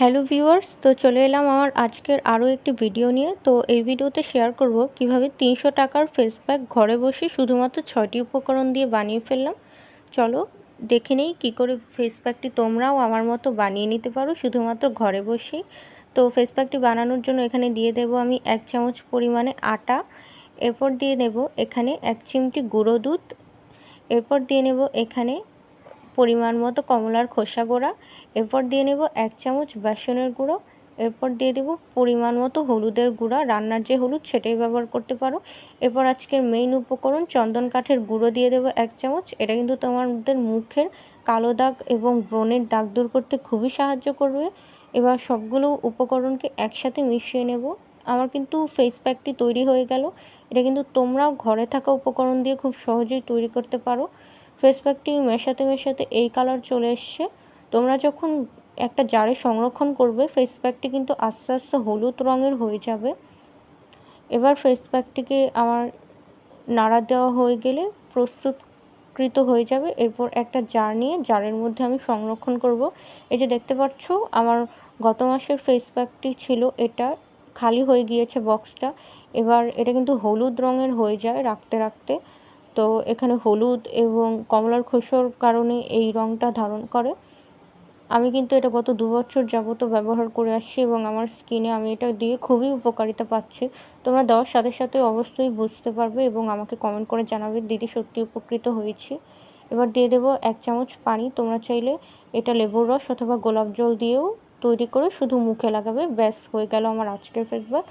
Hello viewers, তো চলে এলাম আমার আজকের আরও একটি ভিডিও নিয়ে। তো এই ভিডিওতে শেয়ার করব কিভাবে 300 টাকার ফেস প্যাক ঘরে বসে শুধুমাত্র 6টি উপকরণ দিয়ে বানিয়ে ফেললাম। চলো দেখে নেই কী করে ফেস প্যাকটি তোমরাও আমার মতো বানিয়ে নিতে পারো শুধুমাত্র ঘরে বসেই। তো ফেস প্যাকটি বানানোর জন্য এখানে দিয়ে দেব আমি 1 চামচ পরিমাণে আটা, এরপর দিয়ে নেব এখানে 1 চিমটি গুঁড়ো দুধ, এরপর দিয়ে নেব এখানে পরিমাণ মতো কমলার খোসা গুঁড়া, এরপর দিয়ে নেব 1 চামচ বেসনের গুঁড়ো, এরপর দিয়ে দেব পরিমাণ মতো হলুদের গুঁড়া, রান্নার যে হলুদ সেটাই ব্যবহার করতে পারো। এরপর আজকের মেইন উপকরণ চন্দন কাঠের গুঁড়ো দিয়ে দেব 1 চামচ। এটা কিন্তু তোমাদের মুখের কালো দাগ এবং ব্রণের দাগ দূর করতে খুবই সাহায্য করবে। এবার সবগুলো উপকরণকে একসাথে মিশিয়ে নেব। আমার কিন্তু ফেস প্যাকটি তৈরি হয়ে গেল। এটা কিন্তু তোমরাও ঘরে থাকা উপকরণ দিয়ে খুব সহজেই তৈরি করতে পারো। ফেস প্যাকটি মেশাতে মেশাতে এই কালার চলে এসছে। তোমরা যখন একটা জারে সংরক্ষণ করবে ফেস প্যাকটি কিন্তু আস্তে আস্তে হলুদ রঙের হয়ে যাবে। এবার ফেস প্যাকটিকে আমার নাড়া দেওয়া হয়ে গেলে প্রস্তুতকৃত হয়ে যাবে। এরপর একটা জার নিয়ে জারের মধ্যে আমি সংরক্ষণ করব। এই যে দেখতে পাচ্ছ আমার গত মাসের ফেস প্যাকটি ছিল, এটা খালি হয়ে গিয়েছে বক্সটা। এবার এটা কিন্তু হলুদ রঙের হয়ে যায় রাখতে রাখতে। তো এখানে হলুদ এবং কমলার খোসার কারণে এই রঙটা ধারণ করে। আমি কিন্তু এটা গত 2 বছর যাবত ব্যবহার করে আসছি এবং আমার স্কিনে আমি এটা দিয়ে খুবই উপকারিতা পাচ্ছি। তোমরা দেওয়ার সাথে সাথে অবশ্যই বুঝতে পারবে এবং আমাকে কমেন্ট করে জানাবে, দিদি সত্যি উপকৃত হয়েছি। এবার দিয়ে দেবো 1 চামচ পানি। তোমরা চাইলে এটা লেবুর রস অথবা গোলাপ জল দিয়েও তৈরি করে শুধু মুখে লাগাবে। ব্যাস, হয়ে গেল আমার আজকের ফেস প্যাক।